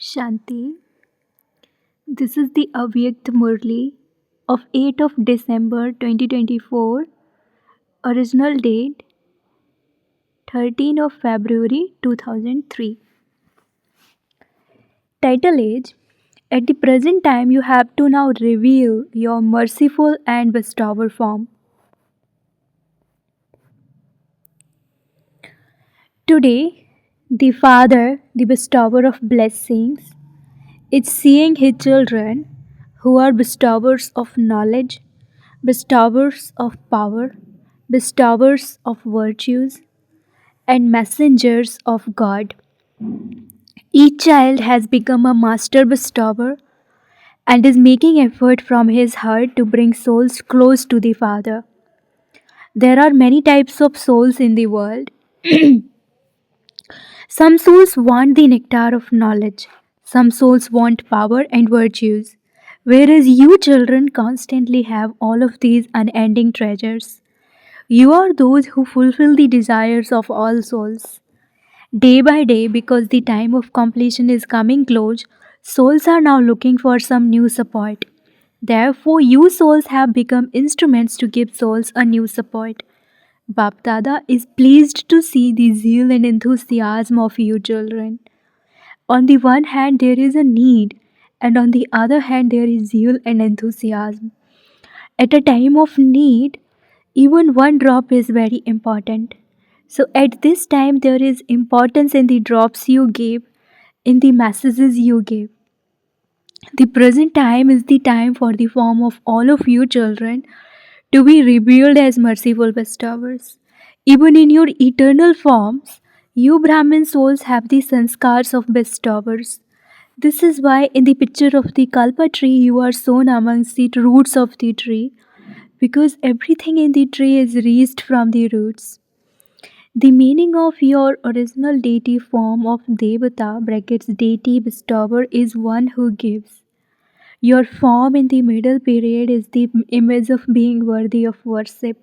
Shanti. This is the Avyakt Murli of 8th of December 2024. Original date 13th of February 2003. Title age. At the present time you have to now reveal your merciful and bestower form. Today, the Father, the bestower of blessings, is seeing his children who are bestowers of knowledge, bestowers of power, bestowers of virtues, and messengers of God. Each child has become a master bestower and is making effort from his heart to bring souls close to the Father. There are many types of souls in the world. Some souls want the nectar of knowledge, some souls want power and virtues, whereas you children constantly have all of these unending treasures. You are those who fulfill the desires of all souls. Day by day, because the time of completion is coming close, souls are now looking for some new support. Therefore, you souls have become instruments to give souls a new support. Bap Dada is pleased to see the zeal and enthusiasm of you children. On the one hand, there is a need, and on the other hand, there is zeal and enthusiasm. At a time of need, even one drop is very important. So, at this time, there is importance in the drops you give, in the messages you give. The present time is the time for the form of all of you children to be revealed as merciful bestowers. Even in your eternal forms, you Brahmin souls have the sanskars of bestowers. This is why in the picture of the kalpa tree you are sown amongst the roots of the tree, because everything in the tree is raised from the roots. The meaning of your original deity form of Devata brackets deity bestower is one who gives. Your form in the middle period is the image of being worthy of worship.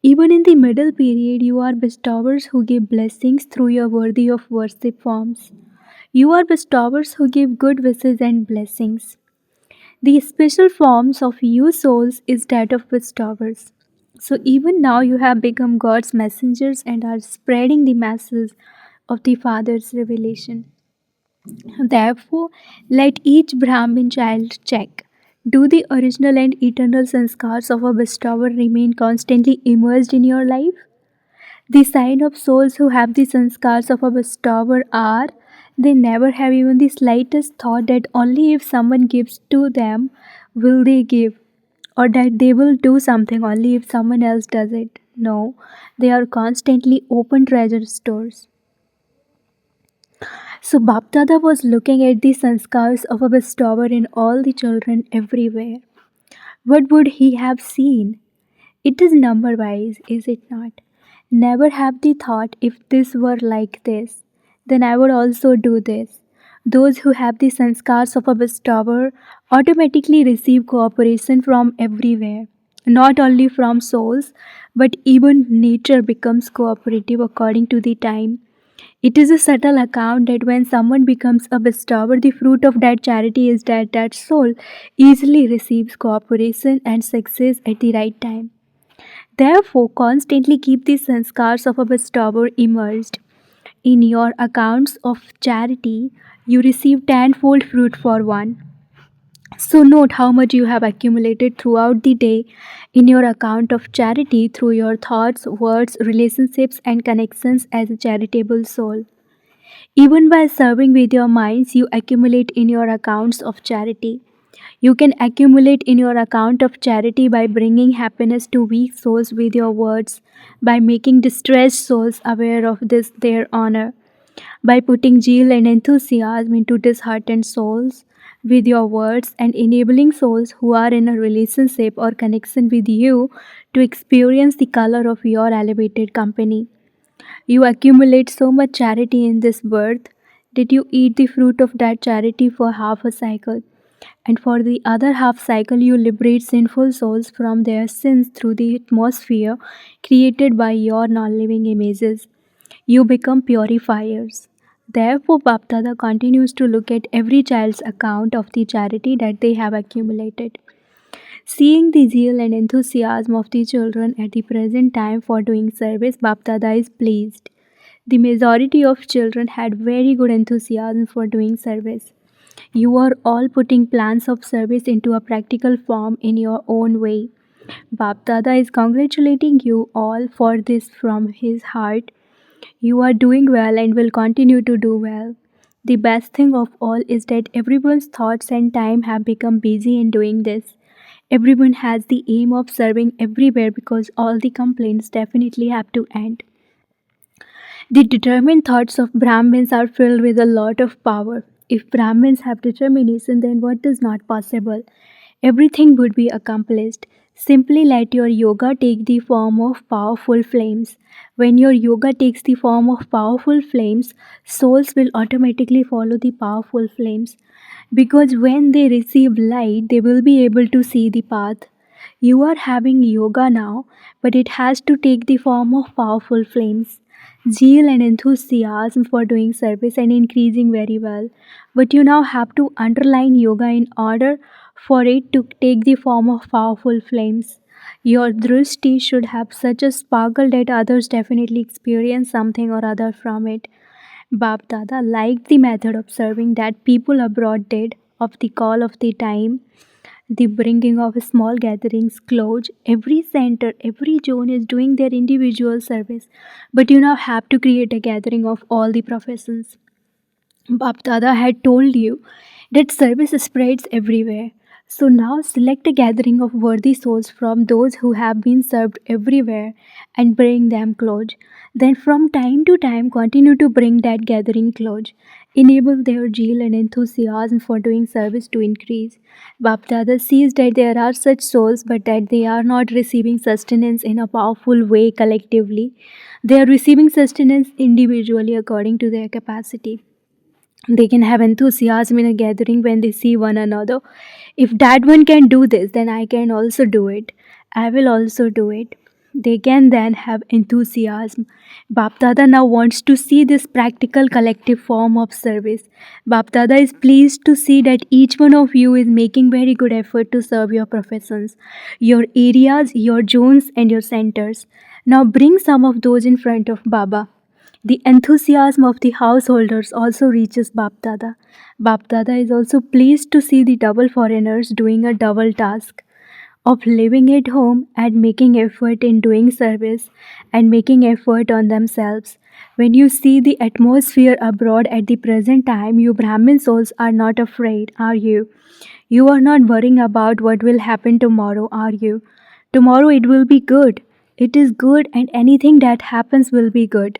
Even in the middle period, you are bestowers who give blessings through your worthy of worship forms. You are bestowers who give good wishes and blessings. The special forms of you souls is that of bestowers. So even now you have become God's messengers and are spreading the masses of the Father's revelation. Therefore, let each Brahmin child check. Do the original and eternal sanskars of a bestower remain constantly immersed in your life? The sign of souls who have the sanskars of a bestower are they never have even the slightest thought that only if someone gives to them will they give, or that they will do something only if someone else does it. No, they are constantly open treasure stores. So Bapdada was looking at the sanskars of a bestower in all the children everywhere. What would he have seen? It is number wise, is it not? Never have the thought if this were like this, then I would also do this. Those who have the sanskars of a bestower automatically receive cooperation from everywhere. Not only from souls, but even nature becomes cooperative according to the time. It is a subtle account that when someone becomes a bestower, the fruit of that charity is that that soul easily receives cooperation and success at the right time. Therefore, constantly keep the sanskars of a bestower immersed. In your accounts of charity, you receive tenfold fruit for one. So, note how much you have accumulated throughout the day in your account of charity through your thoughts, words, relationships, and connections as a charitable soul. Even by serving with your minds, you accumulate in your accounts of charity. You can accumulate in your account of charity by bringing happiness to weak souls with your words, by making distressed souls aware of this their honor, by putting zeal and enthusiasm into disheartened souls with your words, and enabling souls who are in a relationship or connection with you to experience the color of your elevated company. You accumulate so much charity in this birth that you eat the fruit of that charity for half a cycle. And for the other half cycle, you liberate sinful souls from their sins through the atmosphere created by your non living images. You become purifiers. Therefore, Bapdada continues to look at every child's account of the charity that they have accumulated. Seeing the zeal and enthusiasm of the children at the present time for doing service, Bapdada is pleased. The majority of children had very good enthusiasm for doing service. You are all putting plans of service into a practical form in your own way. Bapdada is congratulating you all for this from his heart. You are doing well and will continue to do well. The best thing of all is that everyone's thoughts and time have become busy in doing this. Everyone has the aim of serving everywhere because all the complaints definitely have to end. The determined thoughts of Brahmins are filled with a lot of power. If Brahmins have determination, then what is not possible? Everything would be accomplished. Simply let your yoga take the form of powerful flames. When your yoga takes the form of powerful flames, souls will automatically follow the powerful flames. Because when they receive light, they will be able to see the path. You are having yoga now, but it has to take the form of powerful flames. Zeal and enthusiasm for doing service and increasing very well. But you now have to underline yoga in order for it to take the form of powerful flames. Your drishti should have such a sparkle that others definitely experience something or other from it. Bab Dada liked the method of serving that people abroad did, of the call of the time, the bringing of small gatherings close. Every center, every zone is doing their individual service, but you now have to create a gathering of all the professions. Bapdada had told you that service spreads everywhere. So now select a gathering of worthy souls from those who have been served everywhere and bring them close. Then from time to time continue to bring that gathering close. Enable their zeal and enthusiasm for doing service to increase. Bapdada sees that there are such souls but that they are not receiving sustenance in a powerful way collectively. They are receiving sustenance individually according to their capacity. They can have enthusiasm in a gathering when they see one another. If that one can do this, then I can also do it. I will also do it. They can then have enthusiasm. Bapdada now wants to see this practical collective form of service. Bapdada is pleased to see that each one of you is making very good effort to serve your professions, your areas, your zones, and your centers. Now bring some of those in front of Baba. The enthusiasm of the householders also reaches Bapdada. Bapdada is also pleased to see the double foreigners doing a double task of living at home and making effort in doing service and making effort on themselves. When you see the atmosphere abroad at the present time, you Brahmin souls are not afraid, are you? You are not worrying about what will happen tomorrow, are you? Tomorrow it will be good. It is good, and anything that happens will be good.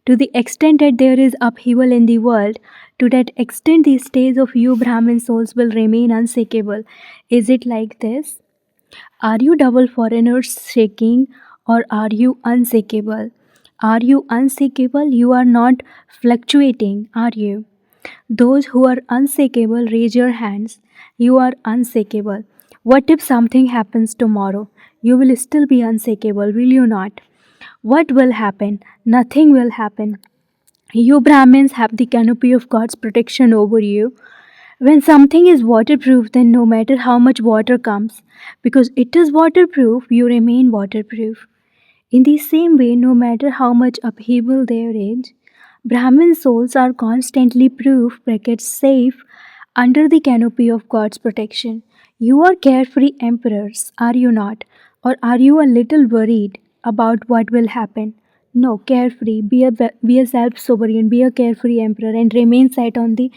To the extent that there is upheaval in the world, to that extent the stays of you Brahmin souls will remain unshakable. Is it like this? Are you double foreigners shaking, or are you unshakable? Are you unshakable? You are not fluctuating, are you? Those who are unshakable, raise your hands. You are unshakable. What if something happens tomorrow? You will still be unshakable, will you not? What will happen? Nothing will happen. You Brahmins have the canopy of God's protection over you. When something is waterproof, then no matter how much water comes, because it is waterproof, you remain waterproof. In the same way, no matter how much upheaval there is, Brahmin souls are constantly proof, brackets, safe under the canopy of God's protection. You are carefree emperors, are you not? Or are you a little worried about what will happen? No, carefree, be a self sovereign, be a carefree emperor, and remain set on the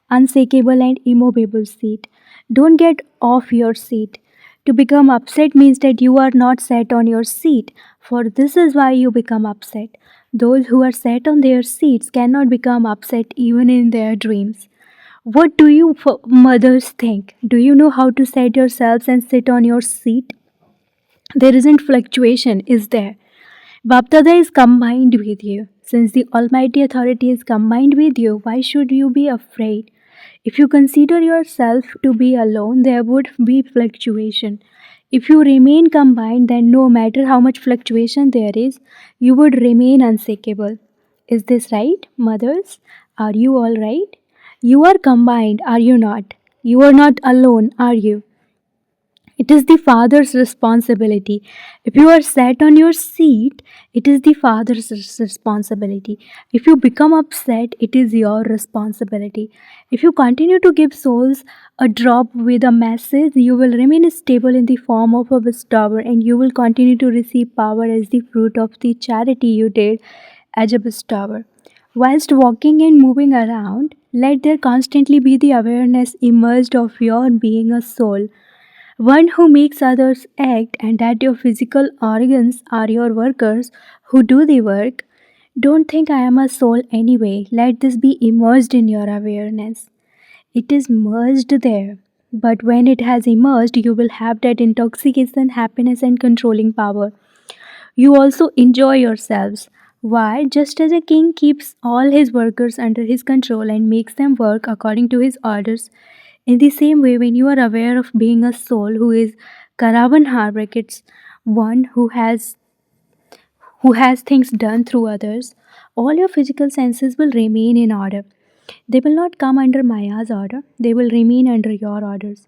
unshakable and immovable seat. Don't get off your seat. To become upset means that you are not set on your seat, for this is why you become upset. Those who are set on their seats cannot become upset even in their dreams. What do you mothers think? Do you know how to set yourselves and sit on your seat? There isn't fluctuation, is there? Baptada is combined with you. Since the Almighty Authority is combined with you, why should you be afraid? If you consider yourself to be alone, there would be fluctuation. If you remain combined, then no matter how much fluctuation there is, you would remain unshakable. Is this right, mothers? Are you all right? You are combined, are you not? You are not alone, are you? It is the father's responsibility. If you are sat on your seat, it is the father's responsibility. If you become upset, it is your responsibility. If you continue to give souls a drop with a message, you will remain stable in the form of a bestower and you will continue to receive power as the fruit of the charity you did as a bestower. Whilst walking and moving around, let there constantly be the awareness emerged of your being a soul, one who makes others act, and that your physical organs are your workers who do the work. Don't think I am a soul anyway. Let this be immersed in your awareness. It is merged there. But when it has emerged, you will have that intoxication, happiness, and controlling power. You also enjoy yourselves. Why? Just as a king keeps all his workers under his control and makes them work according to his orders, in the same way, when you are aware of being a soul who is Karavan brackets, one who has things done through others, all your physical senses will remain in order. They will not come under Maya's order, they will remain under your orders.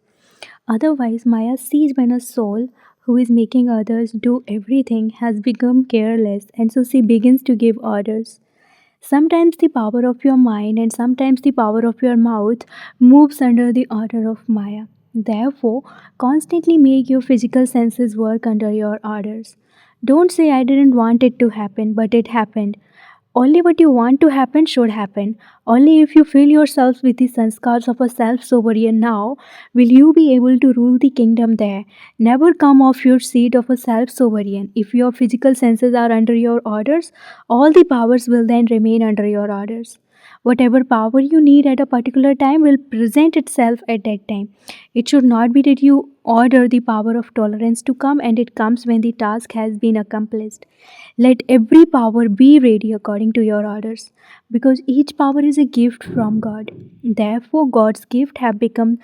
Otherwise, Maya sees when a soul who is making others do everything has become careless, and so she begins to give orders. Sometimes the power of your mind and sometimes the power of your mouth moves under the order of Maya. Therefore, constantly make your physical senses work under your orders. Don't say, I didn't want it to happen, but it happened. Only what you want to happen should happen. Only if you fill yourself with the sanskars of a self sovereign now will you be able to rule the kingdom there. Never come off your seat of a self sovereign. If your physical senses are under your orders, all the powers will then remain under your orders. Whatever power you need at a particular time will present itself at that time. It should not be that you order the power of tolerance to come and it comes when the task has been accomplished. Let every power be ready according to your orders, because each power is a gift from God. Therefore, God's gift have become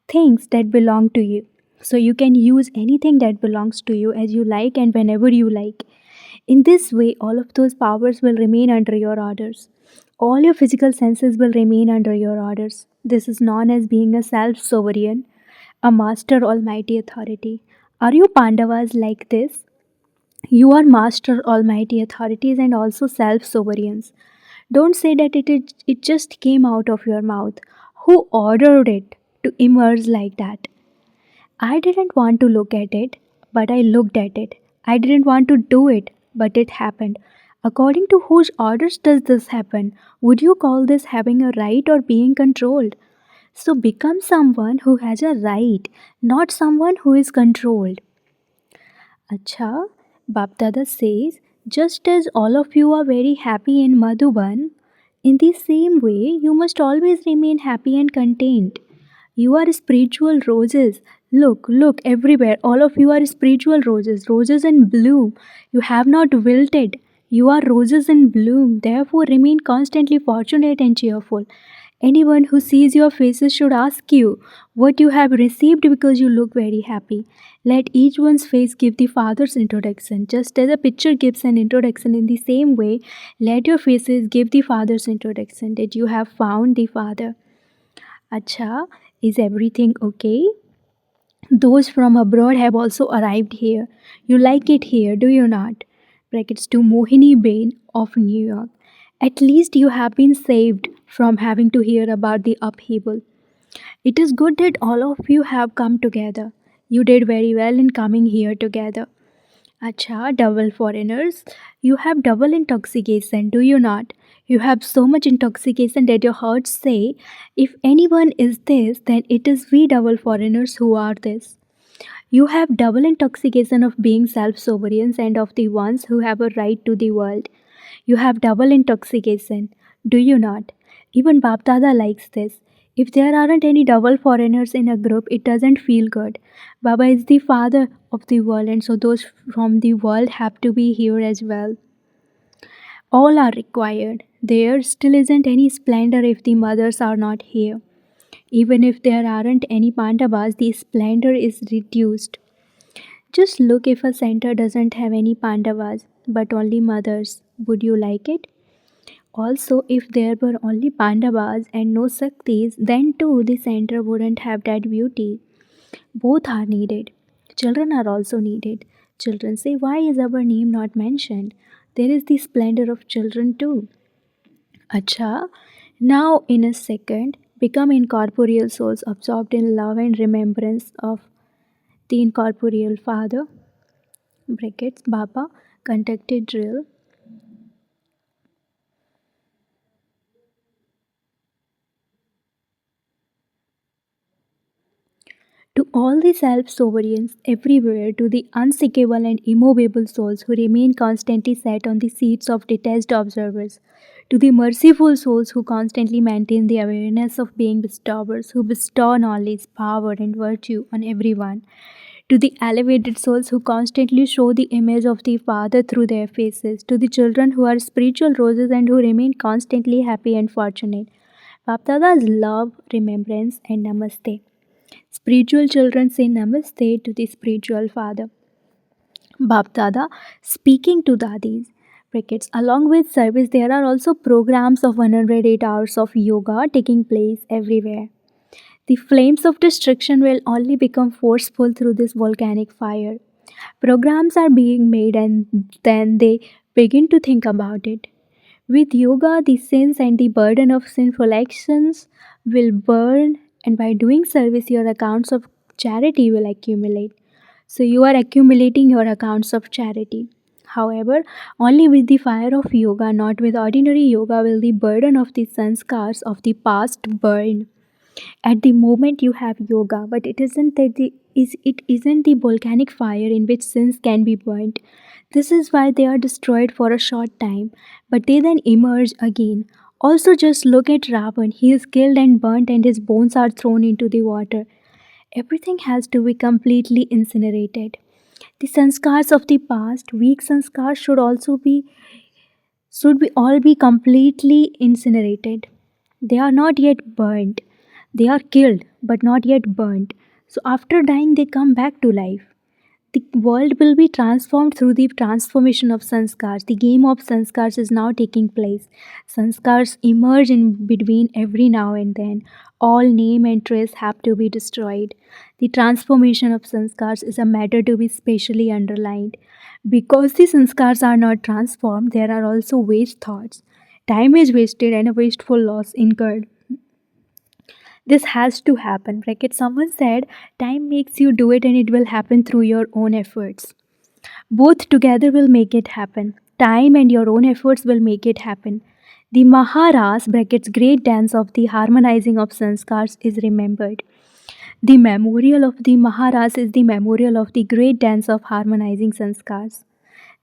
things that belong to you. So you can use anything that belongs to you as you like and whenever you like. In this way, all of those powers will remain under your orders. All your physical senses will remain under your orders. This is known as being a self sovereign, a master almighty authority. Are you Pandavas like this? You are master almighty authorities and also self sovereigns. Don't say that it just came out of your mouth. Who ordered it to emerge like that? I didn't want to look at it, but I looked at it. I didn't want to do it, but it happened. According to whose orders does this happen? Would you call this having a right or being controlled? So become someone who has a right, not someone who is controlled. Acha, Bapdada says, just as all of you are very happy in Madhuban, in the same way you must always remain happy and content. You are spiritual roses. Look, look everywhere. All of you are spiritual roses, roses in bloom. You have not wilted. You are roses in bloom. Therefore, remain constantly fortunate and cheerful. Anyone who sees your faces should ask you what you have received because you look very happy. Let each one's face give the Father's introduction. Just as a picture gives an introduction, in the same way, let your faces give the Father's introduction that you have found the Father. Acha, is everything okay? Those from abroad have also arrived here. You like it here, do you not? Brackets to Mohini Bain of New York. At least you have been saved from having to hear about the upheaval. It is good that all of you have come together. You did very well in coming here together. Acha, double foreigners. You have double intoxication, do you not? You have so much intoxication that your hearts say, if anyone is this, then it is we double foreigners who are this. You have double intoxication of being self sovereigns and of the ones who have a right to the world. You have double intoxication, do you not? Even Bapdada likes this. If there aren't any double foreigners in a group, it doesn't feel good. Baba is the father of the world, and so those from the world have to be here as well. All are required. There still isn't any splendor if the mothers are not here. Even if there aren't any Pandavas, the splendor is reduced. Just look if a center doesn't have any Pandavas, but only mothers. Would you like it? Also, if there were only Pandavas and no Shaktis, then too the center wouldn't have that beauty. Both are needed. Children are also needed. Children say, why is our name not mentioned? There is the splendor of children too. Acha, now in a second, become incorporeal souls absorbed in love and remembrance of the incorporeal Father, brackets, Baba, conducted drill. To all the self sovereigns everywhere, to the unsinkable and immovable souls who remain constantly set on the seats of detached observers, to the merciful souls who constantly maintain the awareness of being bestowers, who bestow knowledge, power, and virtue on everyone, to the elevated souls who constantly show the image of the Father through their faces, to the children who are spiritual roses and who remain constantly happy and fortunate. Baptada's love, remembrance, and namaste. Spiritual children say namaste to the spiritual father. Bap Dada speaking to dadis. Brackets. Along with service, there are also programs of 108 hours of yoga taking place everywhere. The flames of destruction will only become forceful through this volcanic fire. Programs are being made and then they begin to think about it. With yoga, the sins and the burden of sinful actions will burn, and by doing service, your accounts of charity will accumulate. So, you are accumulating your accounts of charity. However, only with the fire of yoga, not with ordinary yoga, will the burden of the sanskars of the past burn. At the moment you have yoga, but it isn't the volcanic fire in which sins can be burnt. This is why they are destroyed for a short time, but they then emerge again. Also, just look at Ravan. He is killed and burnt, and his bones are thrown into the water. Everything has to be completely incinerated. The sanskars of the past, weak sanskars, should be all be completely incinerated. They are not yet burnt. They are killed but not yet burnt. So after dying they come back to life. The world will be transformed through the transformation of sanskars. The game of sanskars is now taking place. Sanskars emerge in between every now and then. All name and trace have to be destroyed. The transformation of sanskars is a matter to be specially underlined. Because the sanskars are not transformed, there are also waste thoughts. Time is wasted and a wasteful loss incurred. This has to happen. Bracket someone said time makes you do it and it will happen through your own efforts. Both together will make it happen. Time and your own efforts will make it happen. The Maharas brackets great dance of the harmonizing of sanskars is remembered. The memorial of the Maharas is the memorial of the great dance of harmonizing sanskars.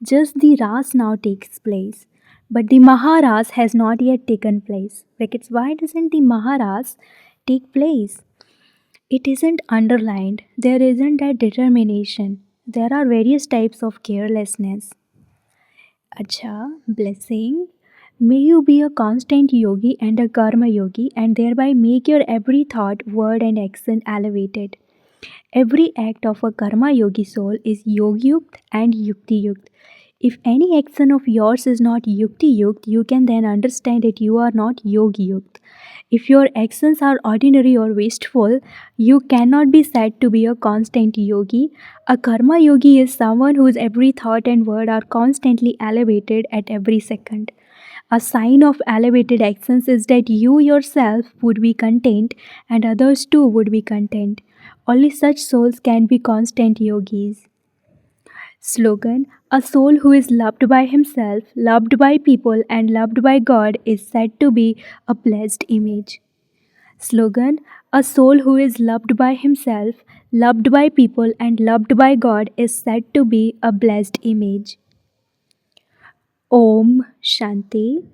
Just the Ras now takes place. But the Maharas has not yet taken place. Brackets, why doesn't the Maharas take place? It isn't underlined. There isn't that determination. There are various types of carelessness. Acha, blessing. May you be a constant yogi and a karma yogi and thereby make your every thought, word, and action elevated. Every act of a karma yogi soul is yogi yukt and yukti yukt. If any action of yours is not yukti yukt, you can then understand that you are not yogi yukt. If your actions are ordinary or wasteful, you cannot be said to be a constant yogi. A karma yogi is someone whose every thought and word are constantly elevated at every second. A sign of elevated actions is that you yourself would be content and others too would be content. Only such souls can be constant yogis. Slogan: a soul who is loved by himself, loved by people, and loved by God is said to be a blessed image. Slogan: a soul who is loved by himself, loved by people, and loved by God is said to be a blessed image. Om Shanti.